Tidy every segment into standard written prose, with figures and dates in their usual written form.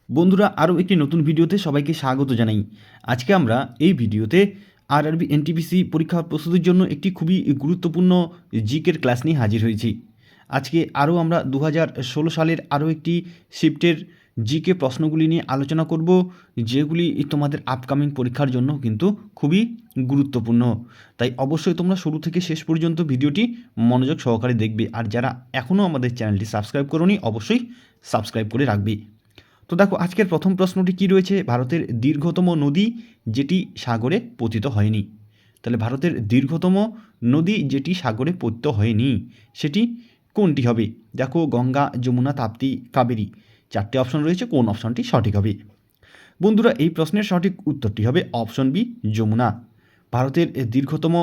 বন্ধুরা, আরও একটি নতুন ভিডিওতে সবাইকে স্বাগত জানাই। আজকে আমরা এই ভিডিওতে আরআরবি এনটিপিসি পরীক্ষার প্রস্তুতির জন্য একটি খুবই গুরুত্বপূর্ণ জিকের ক্লাস নিয়ে হাজির হয়েছি। আজকে আরও আমরা 2016 সালের আরও একটি শিফটের জিকে প্রশ্নগুলি নিয়ে আলোচনা করব, যেগুলি তোমাদের আপকামিং পরীক্ষার জন্য কিন্তু খুবই গুরুত্বপূর্ণ। তাই অবশ্যই তোমরা শুরু থেকে শেষ পর্যন্ত ভিডিওটি মনোযোগ সহকারে দেখবে, আর যারা এখনও আমাদের চ্যানেলটি সাবস্ক্রাইব করোনি অবশ্যই সাবস্ক্রাইব করে রাখবে। তো দেখো, আজকের প্রথম প্রশ্নটি কি রয়েছে, ভারতের দীর্ঘতম নদী যেটি সাগরে পতিত হয়নি। তাহলে ভারতের দীর্ঘতম নদী যেটি সাগরে পতিত হয়নি সেটি কোনটি হবে? দেখো, গঙ্গা, যমুনা, তাপ্তি, কাবেরী, চারটে অপশন রয়েছে, কোন অপশনটি সঠিক হবে? বন্ধুরা, এই প্রশ্নের সঠিক উত্তরটি হবে অপশন বি, যমুনা। ভারতের দীর্ঘতম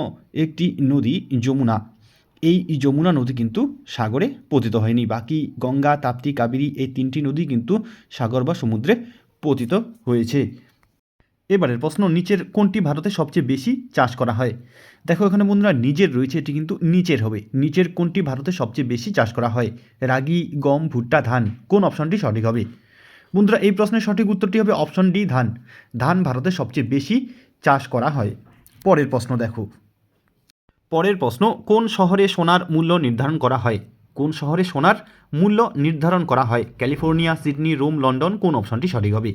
একটি নদী যমুনা। এই যমুনা নদী কিন্তু সাগরে পতিত হয়নি। বাকি গঙ্গা, তাপ্তি, কাবেরী এই তিনটি নদী কিন্তু সাগর বা সমুদ্রে পতিত হয়েছে। এবারের প্রশ্ন, নিচের কোনটি ভারতে সবচেয়ে বেশি চাষ করা হয়? দেখো, এখানে বন্ধুরা নিচের রয়েছে, এটি কিন্তু নিচের হবে। নিচের কোনটি ভারতে সবচেয়ে বেশি চাষ করা হয়? রাগি, গম, ভুট্টা, ধান, কোন অপশনটি সঠিক হবে? বন্ধুরা, এই প্রশ্নের সঠিক উত্তরটি হবে অপশন ডি, ধান। ধান ভারতে সবচেয়ে বেশি চাষ করা হয়। পরের প্রশ্ন দেখো। পরের প্রশ্ন, কোন শহরে সোনার মূল্য নির্ধারণ করা হয়? কোন শহরে সোনার মূল্য নির্ধারণ করা হয়? ক্যালিফোর্নিয়া, সিডনি, রোম, লন্ডন, কোন অপশনটি সঠিক হবে?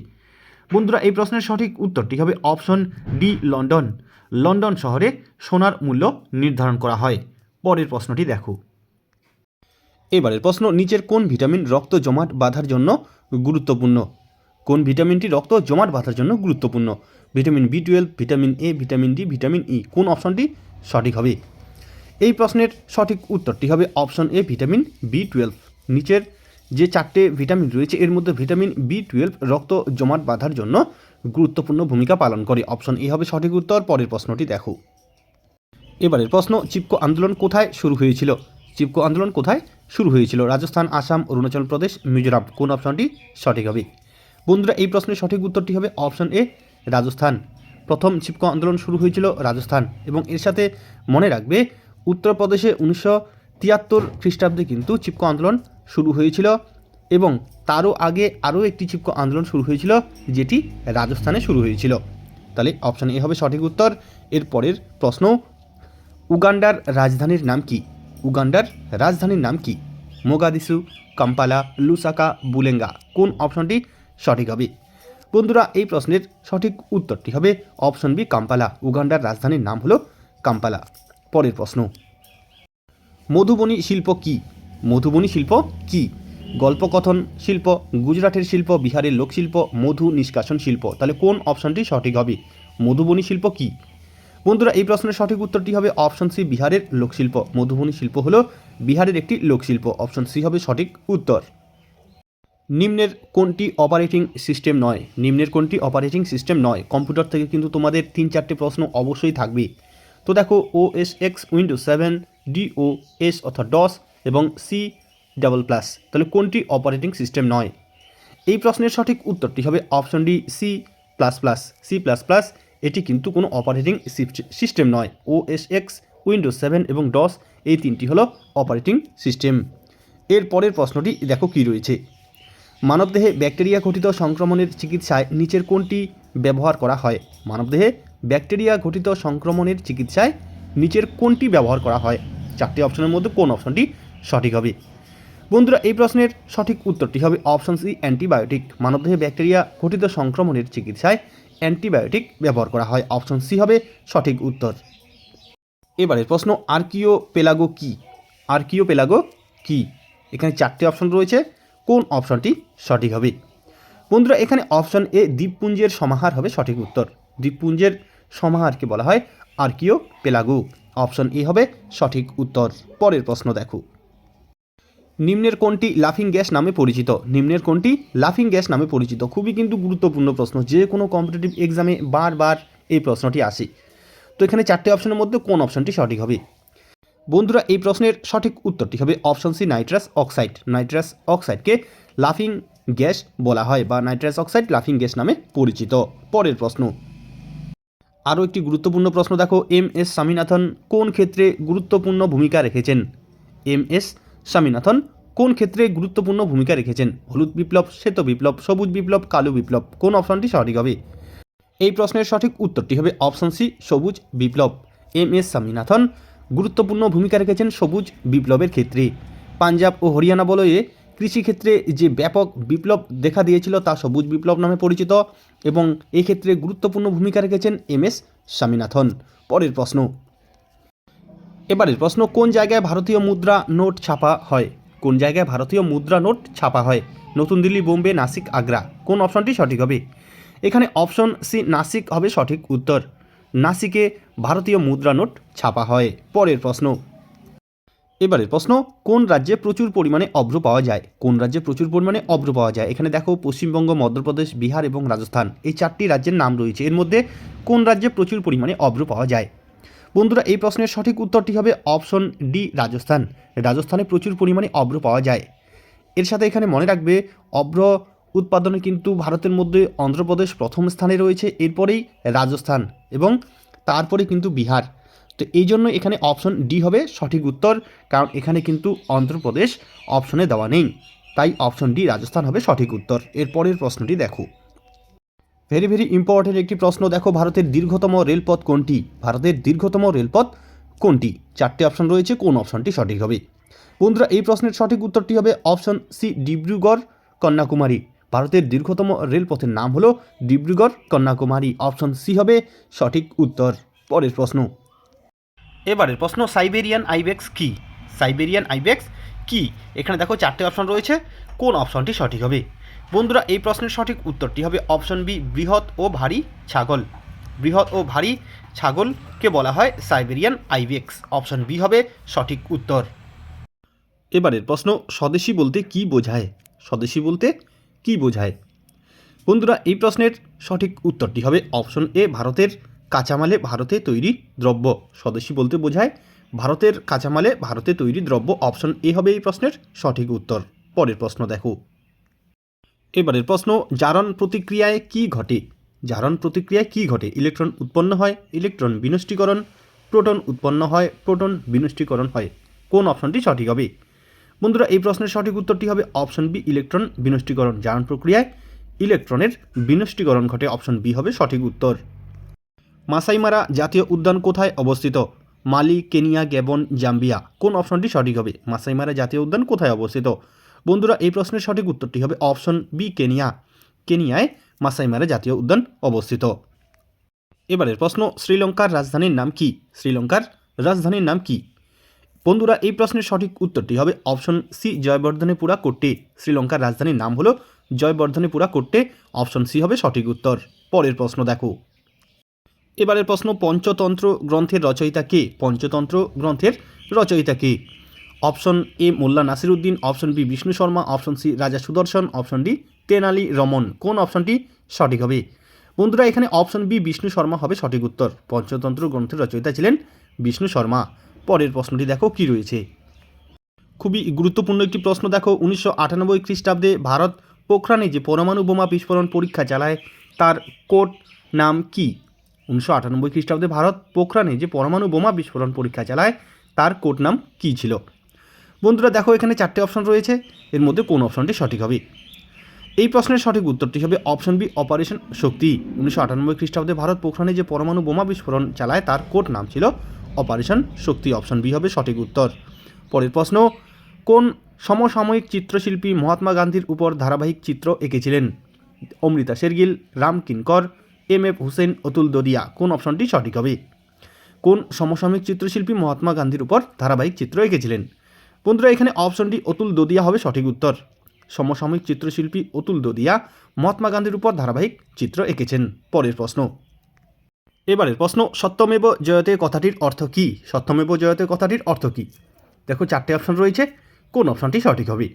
বন্ধুরা, এই প্রশ্নের সঠিক উত্তরটি হবে অপশন ডি, লন্ডন। লন্ডন শহরে সোনার মূল্য নির্ধারণ করা হয়। পরের প্রশ্নটি দেখো। এবারের প্রশ্ন, নিচের কোন ভিটামিন রক্ত জমাট বাঁধার জন্য গুরুত্বপূর্ণ? কোন ভিটামিনটি রক্ত জমাট বাঁধার জন্য গুরুত্বপূর্ণ? ভিটামিন বি12, vitamin A, vitamin D, vitamin E, কোন অপশনটি সঠিক হবে? এই প্রশ্নের সঠিক উত্তরটি হবে অপশন এ, ভিটামিন বি12। নিচের যে চারটে ভিটামিন রয়েছে এর মধ্যে ভিটামিন বি12 রক্ত জমাট বাঁধার জন্য গুরুত্বপূর্ণ ভূমিকা পালন করে। অপশন এ হবে সঠিক উত্তর। পরের প্রশ্নটি দেখো। এবারের প্রশ্ন, চিপকো আন্দোলন কোথায় শুরু হয়েছিল? চিপকো আন্দোলন কোথায় শুরু হয়েছিল? রাজস্থান, আসাম, অরুণাচল প্রদেশ, মিজোরাম, কোন অপশনটি সঠিক হবে? বন্ধুরা, এই প্রশ্নের সঠিক উত্তরটি হবে অপশন এ, রাজস্থান। প্রথম চিপকো আন্দোলন শুরু হয়েছিল রাজস্থান, এবং এর সাথে মনে রাখবে উত্তরপ্রদেশে 1973 খ্রিস্টাব্দে কিন্তু চিপকো আন্দোলন শুরু হয়েছিল, এবং তারও আগে আরও একটি চিপকো আন্দোলন শুরু হয়েছিল যেটি রাজস্থানে শুরু হয়েছিল। তাহলে অপশন এ হবে সঠিক উত্তর। এর পরের প্রশ্ন, উগান্ডার রাজধানীর নাম কি? উগান্ডার রাজধানীর নাম কি? মোগাদিসু, কাম্পালা, লুসাকা, বুলেঙ্গা, কোন অপশনটি সঠিক হবে? বন্ধুরা, এই প্রশ্নের সঠিক উত্তরটি হবে অপশন বি, কাম্পালা। উগান্ডার রাজধানীর নাম হলো কাম্পালা। পরের প্রশ্ন, মধুবনী শিল্প কি? মধুবনী শিল্প কি? গল্পকথন শিল্প, গুজরাটের শিল্প, বিহারের লোকশিল্প, মধু নিষ্কাশন শিল্প, তাহলে কোন অপশনটি সঠিক হবে? মধুবনী শিল্প কি? বন্ধুরা, এই প্রশ্নের সঠিক উত্তরটি হবে অপশন সি, বিহারের লোকশিল্প। মধুবনী শিল্প হলো বিহারের একটি লোকশিল্প। অপশন সি হবে সঠিক উত্তর। নিম্নের কোনটি অপারেটিং সিস্টেম নয়? নিম্নের কোনটি অপারেটিং সিস্টেম নয়? কম্পিউটার থেকে কিন্তু তোমাদের 3-4টে প্রশ্ন অবশ্যই থাকবে। তো দেখো, ওএস এক্স, উইন্ডোজ 7, ডিওএস অর্থাৎ ডস, এবং C++, তাহলে কোনটি অপারেটিং সিস্টেম নয়? এই প্রশ্নের সঠিক উত্তরটি হবে অপশন ডি, C++। এটি কিন্তু কোনো অপারেটিং সিস্টেম নয়। ওএস এক্স, উইন্ডোজ 7 এবং ডস এই তিনটি হলো অপারেটিং সিস্টেম। এর পরের প্রশ্নটি দেখো কি রয়েছে। মানবদেহে ব্যাকটেরিয়া ঘটিত সংক্রমণের চিকিৎসায় নিচের কোনটি ব্যবহার করা হয়? মানবদেহে ব্যাকটেরিয়া ঘটিত সংক্রমণের চিকিৎসায় নিচের কোনটি ব্যবহার করা হয়? চারটি অপশনের মধ্যে কোন অপশনটি সঠিক হবে? বন্ধুরা, এই প্রশ্নের সঠিক উত্তরটি হবে অপশন সি, অ্যান্টিবায়োটিক। মানবদেহে ব্যাকটেরিয়া ঘটিত সংক্রমণের চিকিৎসায় অ্যান্টিবায়োটিক ব্যবহার করা হয়। অপশন সি হবে সঠিক উত্তর। এবারের প্রশ্ন, আর্কিওপেলাগো কি? আর্কিওপেলাগো কি? এখানে চারটি অপশন রয়েছে, কোন অপশনটি সঠিক হবে? বন্ধুরা, এখানে অপশন এ, দ্বীপপুঞ্জের সমাহার হবে সঠিক উত্তর। দ্বীপপুঞ্জের সমাহারকে বলা হয় আর্কিওপেলাগো। অপশন এ হবে সঠিক উত্তর। পরের প্রশ্ন দেখো। নিম্নের কোনটি লাফিং গ্যাস নামে পরিচিত? নিম্নের কোনটি লাফিং গ্যাস নামে পরিচিত? খুবই কিন্তু গুরুত্বপূর্ণ প্রশ্ন, যে কোনো কম্পিটিটিভ এক্সামে বারবার এই প্রশ্নটি আসে। তো এখানে চারটে অপশনের মধ্যে কোন অপশনটি সঠিক হবে? বন্ধুরা, এই প্রশ্নের সঠিক উত্তরটি হবে option C, nitrous oxide. Nitrous অক্সাইডকে লাফিং গ্যাস বলা হয়, বা নাইট্রাস অক্সাইড লাফিং গ্যাস নামে পরিচিত। পরের প্রশ্ন, আরও একটি গুরুত্বপূর্ণ প্রশ্ন দেখো। এম এস স্বামীনাথন কোন ক্ষেত্রে গুরুত্বপূর্ণ ভূমিকা রেখেছেন? এম এস স্বামীনাথন কোন ক্ষেত্রে গুরুত্বপূর্ণ ভূমিকা রেখেছেন? হলুদ বিপ্লব, শ্বেত বিপ্লব, সবুজ বিপ্লব, কালো বিপ্লব। কোন অপশনটি সঠিক হবে? এই প্রশ্নের সঠিক উত্তরটি হবে অপশন সি, সবুজ বিপ্লব। এম.এস. স্বামীনাথন গুরুত্বপূর্ণ ভূমিকা রেখেছেন সবুজ বিপ্লবের ক্ষেত্রে। পাঞ্জাব ও হরিয়ানা বলয়ে কৃষিক্ষেত্রে যে ব্যাপক বিপ্লব দেখা দিয়েছিল তা সবুজ বিপ্লব নামে পরিচিত এবং এক্ষেত্রে গুরুত্বপূর্ণ ভূমিকা রেখেছেন এম.এস. স্বামীনাথন। পরের প্রশ্ন, এবারের প্রশ্ন, কোন জায়গায় ভারতীয় মুদ্রা নোট ছাপা হয়? কোন জায়গায় ভারতীয় মুদ্রা নোট ছাপা হয়? নতুন দিল্লি, বোম্বে, নাসিক, আগ্রা। কোন অপশনটি সঠিক হবে? এখানে অপশন সি নাসিক হবে সঠিক উত্তর। নাসিকে ভারতীয় মুদ্রা নোট ছাপা হয়। পরের প্রশ্ন, এবারের প্রশ্ন, কোন রাজ্যে প্রচুর পরিমাণে অভ্র পাওয়া যায়? কোন রাজ্যে প্রচুর পরিমাণে অভ্র পাওয়া যায়? এখানে দেখো পশ্চিমবঙ্গ, মধ্যপ্রদেশ, বিহার এবং রাজস্থান, এই 4টি রাজ্যের নাম রয়েছে। এর মধ্যে কোন রাজ্যে প্রচুর পরিমাণে অভ্র পাওয়া যায়? বন্ধুরা, এই প্রশ্নের সঠিক উত্তরটি হবে অপশন ডি, রাজস্থান। রাজস্থানে প্রচুর পরিমাণে অভ্র পাওয়া যায়। এর সাথে এখানে মনে রাখবে, অভ্র উৎপাদনে কিন্তু ভারতের মধ্যে অন্ধ্রপ্রদেশ প্রথম স্থানে রয়েছে, এরপরেই রাজস্থান এবং তারপরে কিন্তু বিহার। তো এই জন্য এখানে অপশন ডি হবে সঠিক উত্তর, কারণ এখানে কিন্তু অন্ধ্রপ্রদেশ অপশনে দেওয়া নেই, তাই অপশন ডি, রাজস্থান হবে সঠিক উত্তর। এরপরের প্রশ্নটি দেখো, ভেরি ভেরি ইম্পর্টেন্ট একটি প্রশ্ন। দেখো, ভারতের দীর্ঘতম রেলপথ কোনটি? ভারতের দীর্ঘতম রেলপথ কোনটি? 4টি অপশন রয়েছে, কোন অপশনটি সঠিক হবে? বন্ধুরা, এই প্রশ্নের সঠিক উত্তরটি হবে অপশন সি, ডিব্রুগড় কন্যাকুমারী। ভারতের দীর্ঘতম রেলপথের নাম হলো ডিব্রুগড় কন্যাকুমারী। অপশন সি হবে সঠিক উত্তর। পরের প্রশ্ন, এবারের প্রশ্ন, সাইবেরিয়ান আইবেক্স কি? সাইবেরিয়ান আইবেক্স কি? এখানে দেখো 4টে অপশন রয়েছে, কোন অপশনটি সঠিক হবে? বন্ধুরা, এই প্রশ্নের সঠিক উত্তরটি হবে অপশন বি, বৃহৎ ও ভারী ছাগল। বৃহৎ ও ভারী ছাগলকে বলা হয় সাইবেরিয়ান আইবেক্স। অপশন বি হবে সঠিক উত্তর। এবারের প্রশ্ন, স্বদেশী বলতে কি বোঝায়? স্বদেশী বলতে কি বোঝায়? বন্ধুরা, এই প্রশ্নের সঠিক উত্তরটি হবে অপশন এ, ভারতের কাঁচামালে ভারতে তৈরি দ্রব্য। স্বদেশী বলতে বোঝায় ভারতের কাঁচামালে ভারতে তৈরি দ্রব্য। অপশন এ হবে এই প্রশ্নের সঠিক উত্তর। পরের প্রশ্ন দেখো, এবারের প্রশ্ন, জারণ প্রতিক্রিয়ায় কি ঘটে? জারণ প্রতিক্রিয়ায় কি ঘটে? ইলেকট্রন উৎপন্ন হয়, ইলেকট্রন বিনষ্টীকরণ, প্রোটন উৎপন্ন হয়, প্রোটন বিনষ্টীকরণ হয়। কোন অপশনটি সঠিক হবে? বন্ধুরা, এই প্রশ্নের সঠিক উত্তরটি হবে অপশন বি, ইলেকট্রন বিনষ্টীকরণ। জারণ প্রক্রিয়ায় ইলেকট্রনের বিনষ্টীকরণ ঘটে। অপশন বি হবে সঠিক উত্তর। মাসাই মারা জাতীয় উদ্যান কোথায় অবস্থিত? মালি, কেনিয়া, গ্যাবন, জাম্বিয়া। কোন অপশনটি সঠিক হবে? মাসাই মারা জাতীয় উদ্যান কোথায় অবস্থিত? বন্ধুরা, এই প্রশ্নের সঠিক উত্তরটি হবে অপশন বি, কেনিয়া। কেনিয়ায় মাসাই মারা জাতীয় উদ্যান অবস্থিত। এবারের প্রশ্ন, শ্রীলঙ্কার রাজধানীর নাম কি? শ্রীলঙ্কার রাজধানীর নাম কি? বন্ধুরা, এই প্রশ্নের সঠিক উত্তরটি হবে অপশন সি, জয়বর্ধনেপুরা কোট্টে। শ্রীলঙ্কার রাজধানীর নাম হলো জয়বর্ধনেপুরা কোট্টে। অপশন সি হবে সঠিক উত্তর। পরের প্রশ্ন দেখো, এবারের প্রশ্ন, পঞ্চতন্ত্র গ্রন্থের রচয়িতা কে? পঞ্চতন্ত্র গ্রন্থের রচয়িতা কে? Option A, Mulla Nasiruddin. Option B, Vishnu Sharma. Option C, Raja Sudarshan. Option D, Tenali Raman. কোন অপশনটি সঠিক হবে? বন্ধুরা, এখানে অপশন বি, বিষ্ণু শর্মা হবে সঠিক উত্তর। পঞ্চতন্ত্র গ্রন্থের রচয়িতা ছিলেন বিষ্ণু শর্মা। পরের প্রশ্নটি দেখো কি রয়েছে, খুবই গুরুত্বপূর্ণ একটি প্রশ্ন। দেখো, 1998 খ্রিস্টাব্দে ভারত পোখরানে যে পরমাণু বোমা বিস্ফোরণ পরীক্ষা চালায় তার কোড নাম কি? 1998 খ্রিস্টাব্দে ভারত পোখরানে যে পরমাণু বোমা বিস্ফোরণ পরীক্ষা চালায় তার কোড নাম কী ছিল? বন্ধুরা, দেখো এখানে 4টে অপশন রয়েছে, এর মধ্যে কোন অপশনটি সঠিক হবে? এই প্রশ্নের সঠিক উত্তরটি হবে অপশন বি, অপারেশন শক্তি। 1998 খ্রিস্টাব্দে ভারত পোখরানে যে পরমাণু বোমা বিস্ফোরণ চালায় তার কোড নাম ছিল অপারেশন শক্তি। অপশন বি হবে সঠিক উত্তর। পরের প্রশ্ন, কোন সমসাময়িক চিত্রশিল্পী মহাত্মা গান্ধীর উপর ধারাবাহিক চিত্র এঁকেছিলেন? অমৃতা শেরগিল, রাম কিঙ্কর, এম.এফ. হুসেন, অতুল দদিয়া। কোন অপশনটি সঠিক হবে? কোন সমসাময়িক চিত্রশিল্পী মহাত্মা গান্ধীর উপর ধারাবাহিক চিত্র এঁকেছিলেন? বন্ধুরা, এখানে অপশন ডি, অতুল দদিয়া হবে সঠিক উত্তর। সমসাময়িক চিত্রশিল্পী অতুল দদিয়া মহাত্মা গান্ধীর উপর ধারাবাহিক চিত্র এঁকেছেন। পরের প্রশ্ন, এবারের প্রশ্ন, সত্যমেব জয়তে কথাটির অর্থ কী? সত্যমেব জয়তে কথাটির অর্থ কী? দেখো 4টে অপশন রয়েছে, কোন অপশনটি সঠিক হবে?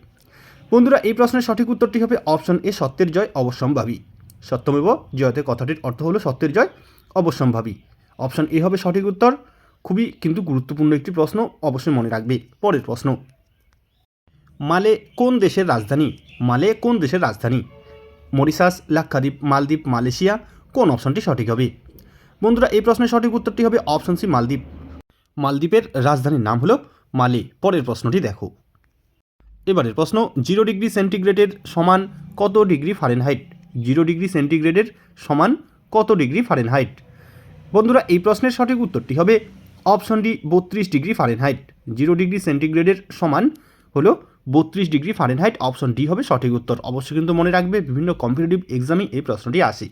বন্ধুরা, এই প্রশ্নের সঠিক উত্তরটি হবে অপশন এ, সত্যের জয় অবশ্যম্ভাবী। সত্যমেব জয়তে কথাটির অর্থ হলো সত্যের জয় অবশ্যম্ভাবী। অপশন এ হবে সঠিক উত্তর। খুবই কিন্তু গুরুত্বপূর্ণ একটি প্রশ্ন, অবশ্যই মনে রাখবে। পরের প্রশ্ন, মালে কোন দেশের রাজধানী? মালে কোন দেশের রাজধানী? মরিশাস, লাক্ষাদ্বীপ, মালদ্বীপ, মালয়েশিয়া। কোন অপশনটি সঠিক হবে? বন্ধুরা, এই প্রশ্নের সঠিক উত্তরটি হবে অপশন সি, মালদ্বীপ। মালদ্বীপের রাজধানীর নাম হলো মালে। পরের প্রশ্নটি দেখো, এবারের প্রশ্ন 0 ডিগ্রি সেন্টিগ্রেডের সমান কত ডিগ্রি ফারেনহাইট? 0 ডিগ্রি সেন্টিগ্রেডের সমান কত ডিগ্রি ফারেনহাইট? বন্ধুরা এই প্রশ্নের সঠিক উত্তরটি হবে option D 32 degree Fahrenheit. 0 degree সেন্টিগ্রেডের সমান হলো 32 ডিগ্রি ফারেনহাইট। অপশন ডি হবে সঠিক উত্তর। অবশ্যই কিন্তু মনে রাখবে, বিভিন্ন কম্পিটিটিভ এক্সামে এই প্রশ্নটি আসে।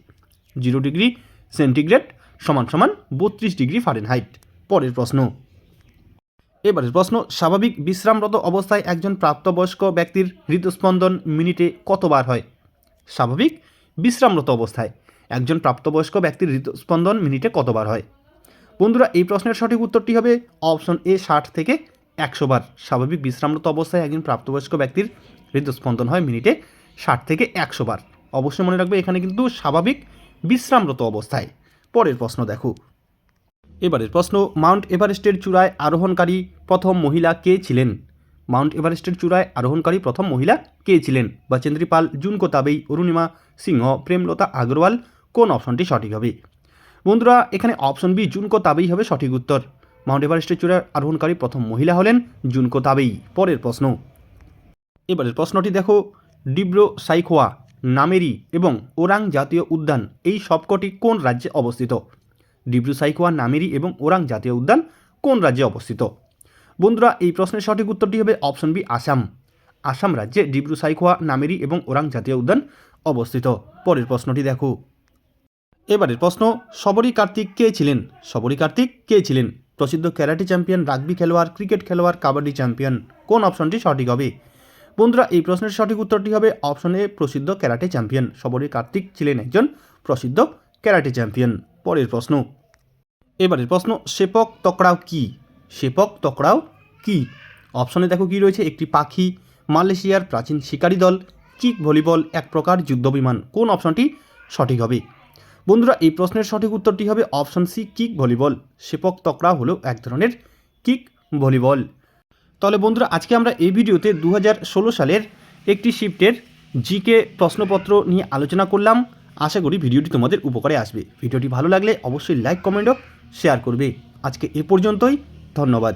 0 ডিগ্রি সেন্টিগ্রেড সমান সমান 32 ডিগ্রি ফারেনহাইট। পরের প্রশ্ন, এবারের প্রশ্ন, স্বাভাবিক বিশ্রামরত অবস্থায় একজন প্রাপ্তবয়স্ক ব্যক্তির হৃদস্পন্দন মিনিটে কতবার হয়? স্বাভাবিক বিশ্রামরত অবস্থায় একজন প্রাপ্তবয়স্ক ব্যক্তির হৃদস্পন্দন মিনিটে কতবার হয়? বন্ধুরা এই প্রশ্নের সঠিক উত্তরটি হবে অপশন এ 60 থেকে 100 বার। স্বাভাবিক বিশ্রামরত অবস্থায় একজন প্রাপ্তবয়স্ক ব্যক্তির হৃদস্পন্দন হয় মিনিটে 60 থেকে 100 বার। অবশ্যই মনে রাখবে, এখানে কিন্তু স্বাভাবিক বিশ্রামরত অবস্থায়। পরের প্রশ্ন দেখো। এবারের প্রশ্ন, মাউন্ট এভারেস্টের চূড়ায় আরোহণকারী প্রথম মহিলা কে ছিলেন? মাউন্ট এভারেস্টের চূড়ায় আরোহণকারী প্রথম মহিলা কে ছিলেন? বচেন্দ্রী পাল, জুনকো তাবেই, অরুণিমা সিংহ, প্রেমলতা আগরওয়াল। কোন অপশনটি সঠিক হবে? বন্ধুরা এখানে অপশন বি জুনকো তাবেই হবে সঠিক উত্তর। মাউন্ট এভারেস্টের চূড়ায় আরোহণকারী প্রথম মহিলা হলেন জুনকো তাবেই। পরের প্রশ্ন, এবারের প্রশ্নটি দেখো। ডিব্রু সাইখোয়া, নামেরি এবং ওরাং জাতীয় উদ্যান এই সবকটি কোন রাজ্যে অবস্থিত? ডিব্রু সাইখোয়া, নামেরি এবং ওরাং জাতীয় উদ্যান কোন রাজ্যে অবস্থিত? বন্ধুরা এই প্রশ্নের সঠিক উত্তরটি হবে অপশন বি আসাম। আসাম রাজ্যে ডিব্রু সাইখোয়া, নামেরি এবং ওরাং জাতীয় উদ্যান অবস্থিত। পরের প্রশ্নটি দেখো। এবারের প্রশ্ন, শবরী কার্তিক কে ছিলেন? শবরী কার্তিক কে ছিলেন? প্রসিদ্ধ ক্যারাটে চ্যাম্পিয়ন, রাগবি খেলোয়াড়, ক্রিকেট খেলোয়াড়, কাবাডি চ্যাম্পিয়ন। কোন অপশনটি সঠিক হবে? বন্ধুরা এই প্রশ্নের সঠিক উত্তরটি হবে অপশন এ প্রসিদ্ধ ক্যারাটে চ্যাম্পিয়ন। শবরী কার্তিক ছিলেন একজন প্রসিদ্ধ ক্যারাটে চ্যাম্পিয়ন। পরের প্রশ্ন, এবারের প্রশ্ন, সেপক তকড়াও কি? সেপক তকড়াও কি? অপশনে দেখো কি রয়েছে, একটি পাখি, মালয়েশিয়ার প্রাচীন শিকারী দল, কিক ভলিবল, এক প্রকার যুদ্ধবিমান। কোন অপশনটি সঠিক হবে? বন্ধুরা এই প্রশ্নের সঠিক উত্তরটি হবে অপশন সি কিক ভলিবল। সেপক তকড়াও হলো এক ধরনের কিক ভলিবল। তাহলে বন্ধুরা আজকে আমরা এই ভিডিওতে 2016 সালের একটি শিফটের জিকে প্রশ্নপত্র নিয়ে আলোচনা করলাম। আশা করি ভিডিওটি তোমাদের উপকারে আসবে। ভিডিওটি ভালো লাগলে অবশ্যই লাইক, কমেন্ট ও শেয়ার করবে। আজকে এ পর্যন্তই, ধন্যবাদ।